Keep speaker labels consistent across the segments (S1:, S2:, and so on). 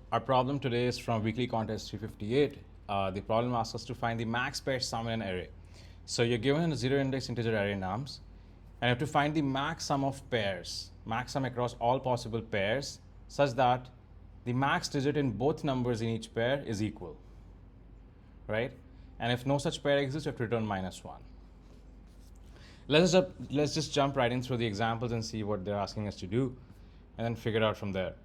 S1: Our problem today is from weekly contest 358. The problem asks us to find the max pair sum in an array. So you're given a zero index integer array nums, and you have to find the max sum of pairs, max sum across all possible pairs, such that the max digit in both numbers in each pair is equal, right? And if no such pair exists, you have to return -1. Let's just jump right in through the examples and see what they're asking us to do, and then figure it out from there.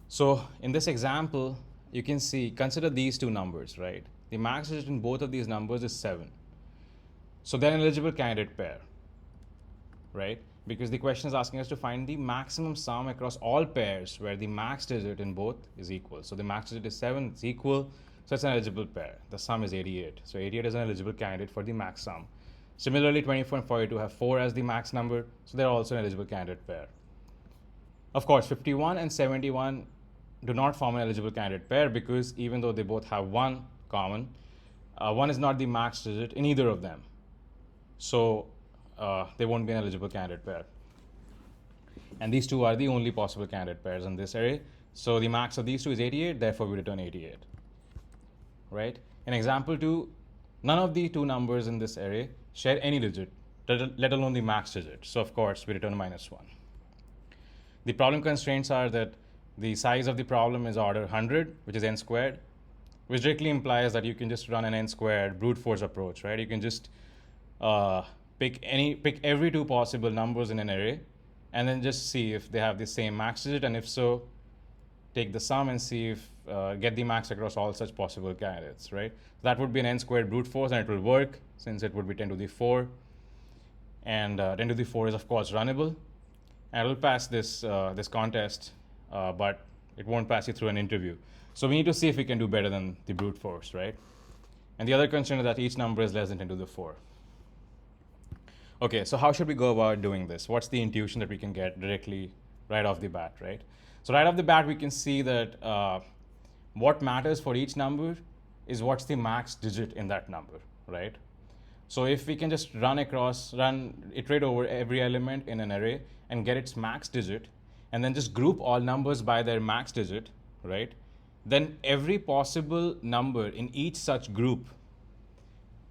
S1: So in this example, you can see, consider these two numbers, right? The max digit in both of these numbers is 7. So they're an eligible candidate pair, right? Because the question is asking us to find the maximum sum across all pairs where the max digit in both is equal. So the max digit is 7, it's equal, so it's an eligible pair. The sum is 88. So 88 is an eligible candidate for the max sum. Similarly, 24 and 42 have 4 as the max number, so they're also an eligible candidate pair. Of course, 51 and 71 do not form an eligible candidate pair because even though they both have 1 common, 1 is not the max digit in either of them. So they won't be an eligible candidate pair. And these two are the only possible candidate pairs in this array. So the max of these two is 88, therefore we return 88. Right? In example 2, none of the two numbers in this array share any digit, let alone the max digit. So of course we return -1. The problem constraints are that the size of the problem is order 100, which is n squared, which directly implies that you can just run an n squared brute force approach, right? You can just pick every two possible numbers in an array, and then just see if they have the same max digit, and if so, take the sum and see if get the max across all such possible candidates, right? That would be an n squared brute force, and it will work since it would be 10 to the 4, and 10 to the 4 is of course runnable, and it will pass this this contest, but it won't pass you through an interview. So we need to see if we can do better than the brute force, right? And the other constraint is that each number is less than 10 to the 4. Okay, so how should we go about doing this? What's the intuition that we can get directly right off the bat, right? So right off the bat, we can see that what matters for each number is what's the max digit in that number, right? So if we can just iterate over every element in an array and get its max digit, and then just group all numbers by their max digit, right? Then every possible number in each such group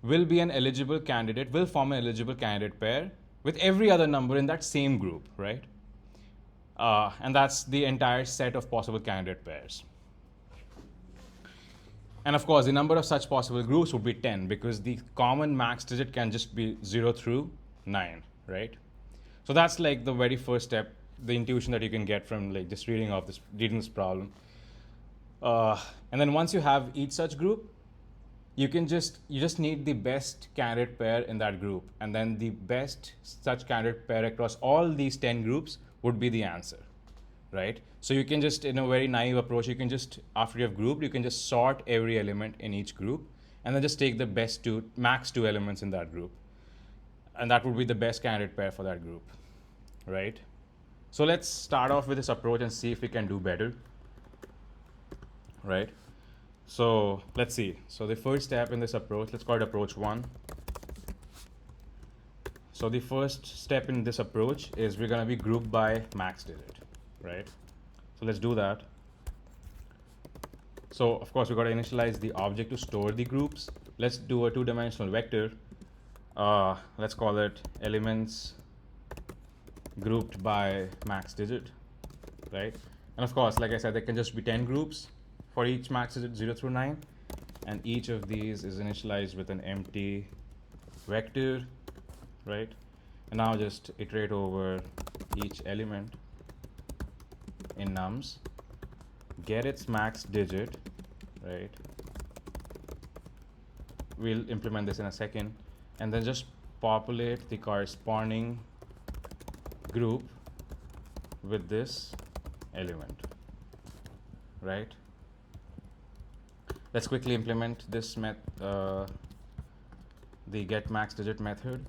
S1: will be an eligible candidate, will form an eligible candidate pair with every other number in that same group, right? And that's the entire set of possible candidate pairs. And of course, the number of such possible groups would be 10 because the common max digit can just be 0 through 9, right? So that's like the very first step, the intuition that you can get from like just reading this problem. And then once you have each such group, you just need the best candidate pair in that group, and then the best such candidate pair across all these 10 groups would be the answer, right? So you can just, in a very naive approach, you can just, after you have grouped, you can just sort every element in each group, and then just take the best max two elements in that group, and that would be the best candidate pair for that group, right? So let's start off with this approach and see if we can do better, right? So let's see. So the first step in this approach, let's call it approach 1. So the first step in this approach is we're going to be grouped by max digit, right? So let's do that. So of course, we've got to initialize the object to store the groups. Let's do a two-dimensional vector. Let's call it elements grouped by max digit, right? And of course, like I said, there can just be 10 groups for each max digit 0 through 9, and each of these is initialized with an empty vector, right? And now just iterate over each element in nums, get its max digit, right? We'll implement this in a second, and then just populate the corresponding group with this element, right? Let's quickly implement this the get max digit method.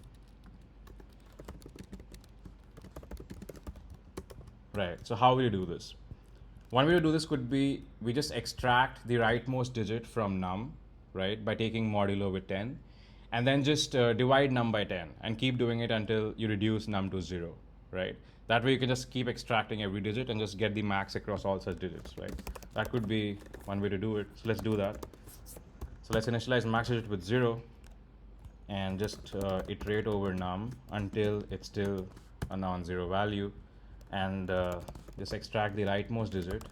S1: Right, so how will you do this? One way to do this could be we just extract the rightmost digit from num, right, by taking modulo with 10, and then just divide num by 10 and keep doing it until you reduce num to 0, right? That way you can just keep extracting every digit and just get the max across all such digits, right? That could be one way to do it. So let's do that. So let's initialize max digit with 0 and just iterate over num until it's still a non-zero value, and just extract the rightmost digit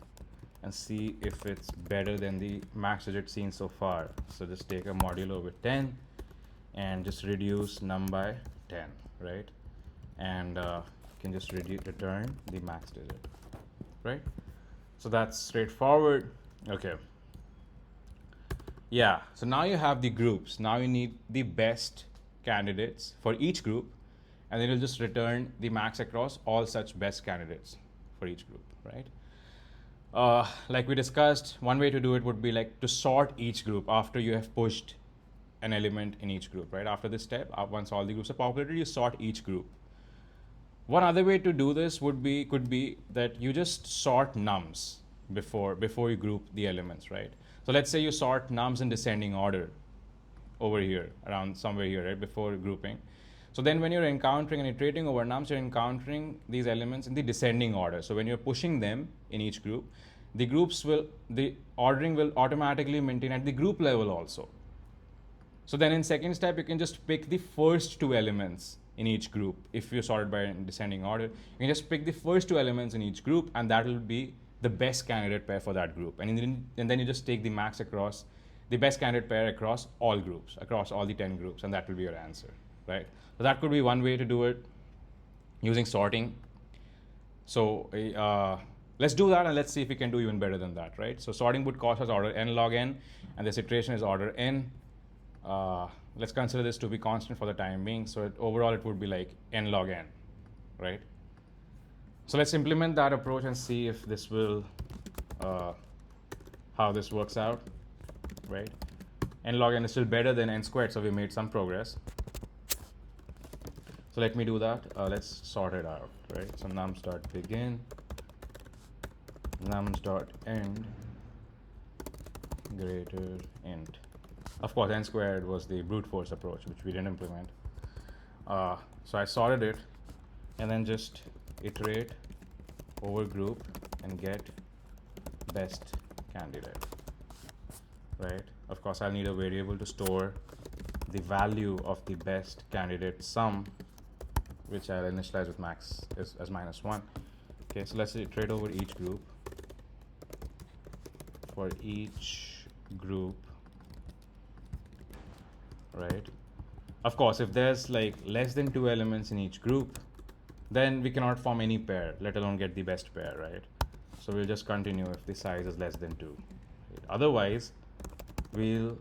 S1: and see if it's better than the max digit seen so far. So just take a modulo with 10 and just reduce num by 10, right? And you can just return the max digit, right? So that's straightforward. Okay. Yeah, so now you have the groups. Now you need the best candidates for each group, and then you'll just return the max across all such best candidates for each group, right? Like we discussed, one way to do it would be like to sort each group after you have pushed an element in each group, right? After this step, once all the groups are populated, you sort each group. One other way to do this could be that you just sort nums before you group the elements, right? So let's say you sort nums in descending order over here, around somewhere here, right, before grouping. So then when you're encountering and iterating over nums, you're encountering these elements in the descending order. So when you're pushing them in each group, the ordering will automatically maintain at the group level also. So then in second step, you can just pick the first two elements in each group. If you sort it by descending order, you can just pick the first two elements in each group, and that will be the best candidate pair for that group. And then you just take the max across the best candidate pair across all groups, across all the 10 groups, and that will be your answer, right? So that could be one way to do it using sorting. So let's do that, and let's see if we can do even better than that, right? So sorting would cost us order n log n, and this iteration is order n. Let's consider this to be constant for the time being. So overall, it would be like n log n, right? So let's implement that approach and see if this will, how this works out, right? N log n is still better than n squared, so we made some progress. So let me do that. Let's sort it out, right? So nums dot begin, nums dot end greater int. Of course, n squared was the brute force approach, which we didn't implement. So I sorted it, and then just iterate over group and get best candidate, right? Of course, I'll need a variable to store the value of the best candidate sum, which I'll initialize with max as -1. Okay, so let's iterate over each group. For each group, right? Of course, if there's like less than 2 elements in each group, then we cannot form any pair, let alone get the best pair, right? So we'll just continue if the size is less than 2. Right? Otherwise, we'll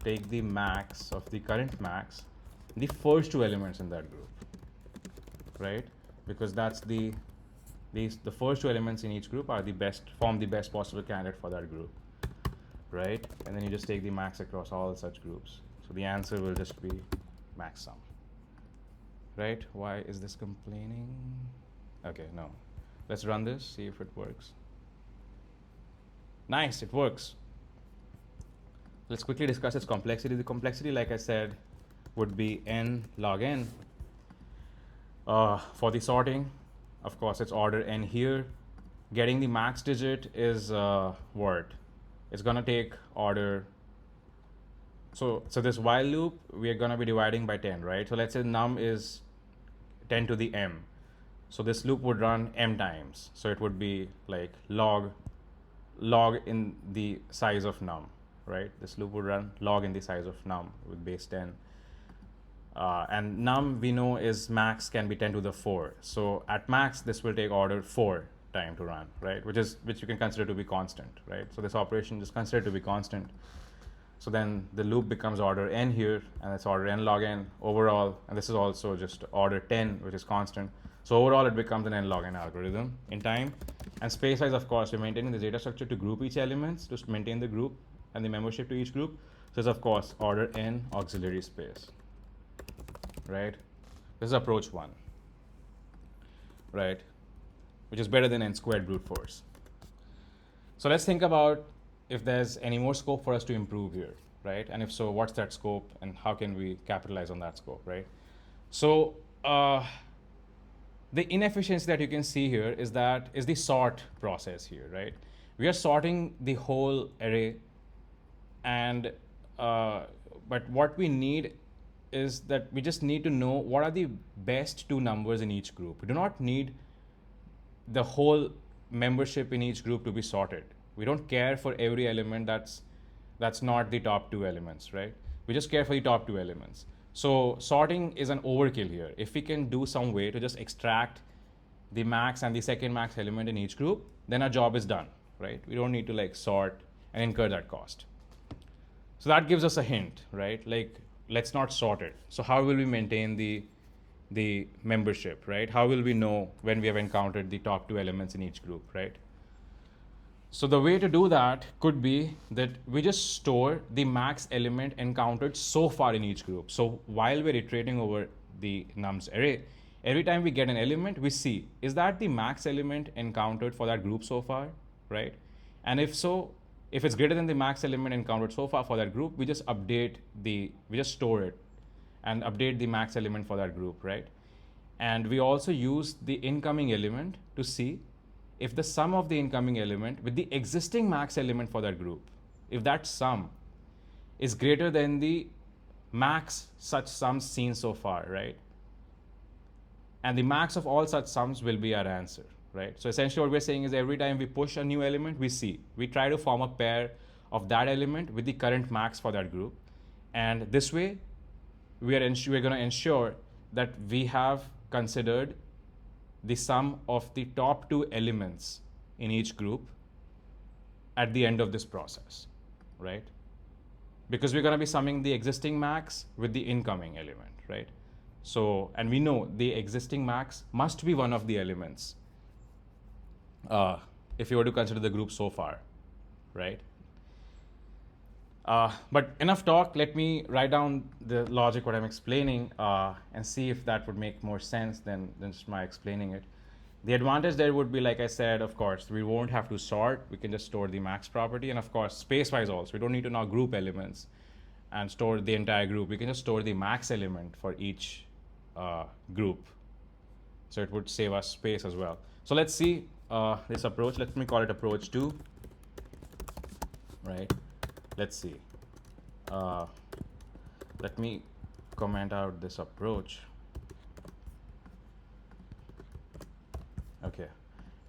S1: take the max of the current max, the first 2 elements in that group, right? Because that's the first 2 elements in each group are the best, form the best possible candidate for that group, right? And then you just take the max across all such groups. So the answer will just be max sum, right? Why is this complaining? Okay, no. Let's run this, see if it works. Nice, it works. Let's quickly discuss its complexity. The complexity, like I said, would be n log n. For the sorting, of course, it's order n here. Getting the max digit is what? It's gonna take order. So this while loop, we are gonna be dividing by 10, right? So let's say num is 10 to the m. So this loop would run m times. So it would be like log in the size of num, right? This loop would run log in the size of num with base 10. And num we know is max can be 10 to the 4. So at max, this will take order 4 time to run, right? Which you can consider to be constant, right? So this operation is considered to be constant. So then the loop becomes order n here, and it's order n log n overall, and this is also just order 10, which is constant. So overall, it becomes an n log n algorithm in time. And space size, of course, we're maintaining the data structure to group each elements, to maintain the group and the membership to each group. So it's, of course, order n auxiliary space, right? This is approach 1, right? Which is better than n squared brute force. So let's think about if there's any more scope for us to improve here, right? And if so, what's that scope, and how can we capitalize on that scope, right? So The inefficiency that you can see here is the sort process here, right? We are sorting the whole array, and but what we need is that we just need to know what are the best two numbers in each group. We do not need the whole membership in each group to be sorted. We don't care for every element that's not the top two elements, right? We just care for the top two elements. So sorting is an overkill here. If we can do some way to just extract the max and the second max element in each group, then our job is done, right? We don't need to like sort and incur that cost. So that gives us a hint, right? Like, let's not sort it. So how will we maintain the membership, right? How will we know when we have encountered the top two elements in each group, right? So the way to do that could be that we just store the max element encountered so far in each group. So while we're iterating over the nums array, every time we get an element, we see, is that the max element encountered for that group so far, right? And if so, if it's greater than the max element encountered so far for that group, we just store it and update the max element for that group, right? And we also use the incoming element to see if the sum of the incoming element with the existing max element for that group, if that sum is greater than the max such sums seen so far, right? And the max of all such sums will be our answer, right? So essentially what we're saying is every time we push a new element, we try to form a pair of that element with the current max for that group. And this way, we're going to ensure that we have considered the sum of the top two elements in each group at the end of this process, right? Because we're going to be summing the existing max with the incoming element, right? So, and we know the existing max must be one of the elements if you were to consider the group so far, right? But enough talk, let me write down the logic what I'm explaining and see if that would make more sense than just my explaining it. The advantage there would be, like I said, of course, we won't have to sort, we can just store the max property, and of course, space-wise also, we don't need to now group elements and store the entire group, we can just store the max element for each group. So it would save us space as well. So let's see this approach, let me call it approach 2, right? Let's see. Let me comment out this approach. Okay.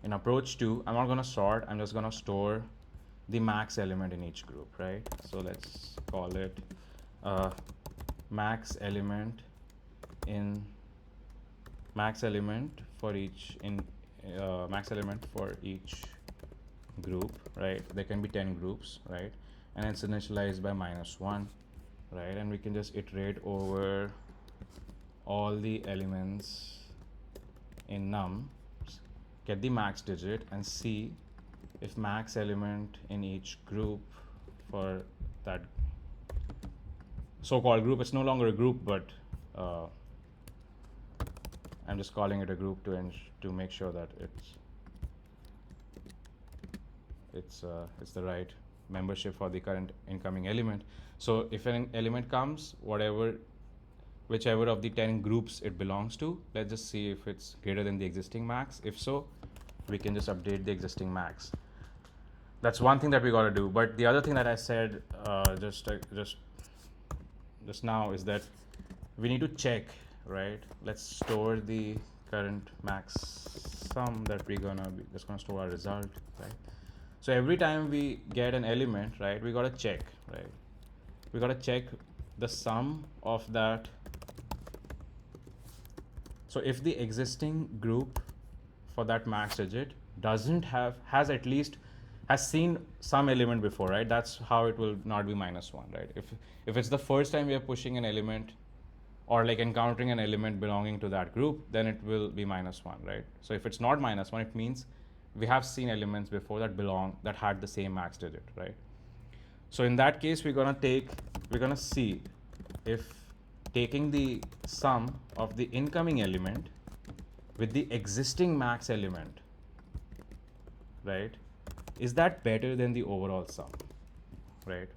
S1: In approach 2, I'm not going to sort. I'm just going to store the max element in each group, right? So let's call it max element for each group, right? There can be 10 groups, right? And it's initialized by -1, right? And we can just iterate over all the elements in num, get the max digit, and see if max element in each group for that so-called group, it's no longer a group, but I'm just calling it a group to make sure that it's the right membership for the current incoming element. So if an element comes, whichever of the 10 groups it belongs to, let's just see if it's greater than the existing max. If so, we can just update the existing max. That's one thing that we got to do. But the other thing that I said just now is that we need to check, right? Let's store the current max sum that we're gonna store our result, right? So every time we get an element, right, we got to check, right? We got to check the sum of that. So if the existing group for that max digit has seen some element before, right? That's how it will not be -1, right? If it's the first time we are pushing an element or like encountering an element belonging to that group, then it will be -1, right? So if it's not -1, it means we have seen elements before that had the same max digit, right? So in that case, we're gonna see if taking the sum of the incoming element with the existing max element, right, is that better than the overall sum, right?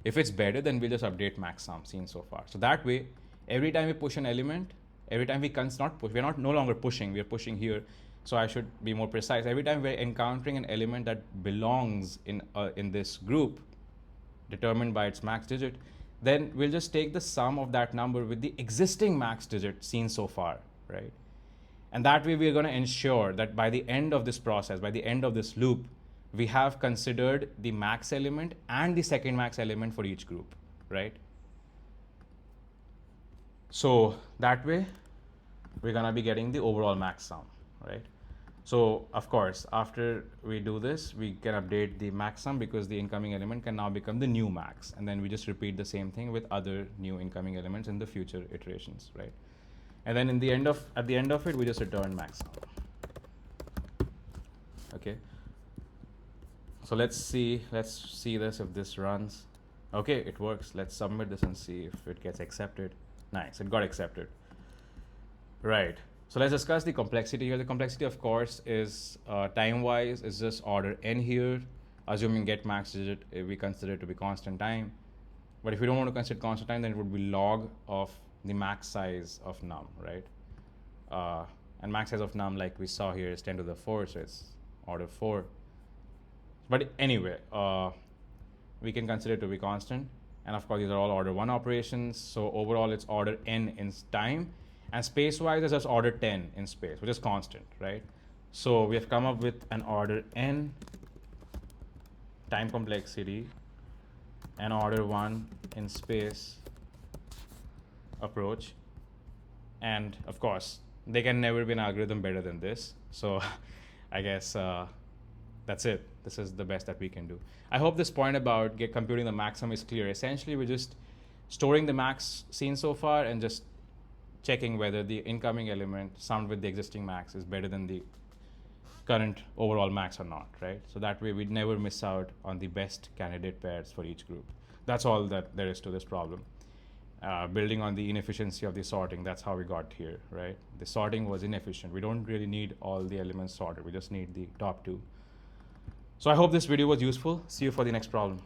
S1: If it's better, then we'll just update max sum seen so far. So that way, every time we push an element, Every time we're not no longer pushing, we're pushing here. So I should be more precise. Every time we're encountering an element that belongs in this group, determined by its max digit, then we'll just take the sum of that number with the existing max digit seen so far, right? And that way we're going to ensure that by the end of this process, by the end of this loop, we have considered the max element and the second max element for each group, right? So that way we're going to be getting the overall max sum, right? So of course, after we do this, we can update the max sum because the incoming element can now become the new max. And then we just repeat the same thing with other new incoming elements in the future iterations, right? And then at the end of it, we just return max sum. Okay. So let's see this if this runs. Okay, it works. Let's submit this and see if it gets accepted. Nice, it got accepted. Right. So let's discuss the complexity here. The complexity, of course, is time-wise is just order n here, assuming get max digit, we consider it to be constant time. But if we don't want to consider constant time, then it would be log of the max size of num, right? And max size of num, like we saw here, is 10 to the 4, so it's order 4. But anyway, we can consider it to be constant. And of course, these are all order 1 operations. So overall, it's order n in time. And space-wise, it's just order 10 in space, which is constant, right? So we have come up with an order n time complexity and order 1 in space approach. And of course, there can never be an algorithm better than this. So I guess that's it. This is the best that we can do. I hope this point about computing the maximum is clear. Essentially, we're just storing the max seen so far and just checking whether the incoming element summed with the existing max is better than the current overall max or not, right? So that way we'd never miss out on the best candidate pairs for each group. That's all that there is to this problem. Building on the inefficiency of the sorting, that's how we got here, right? The sorting was inefficient. We don't really need all the elements sorted. We just need the top 2. So I hope this video was useful. See you for the next problem.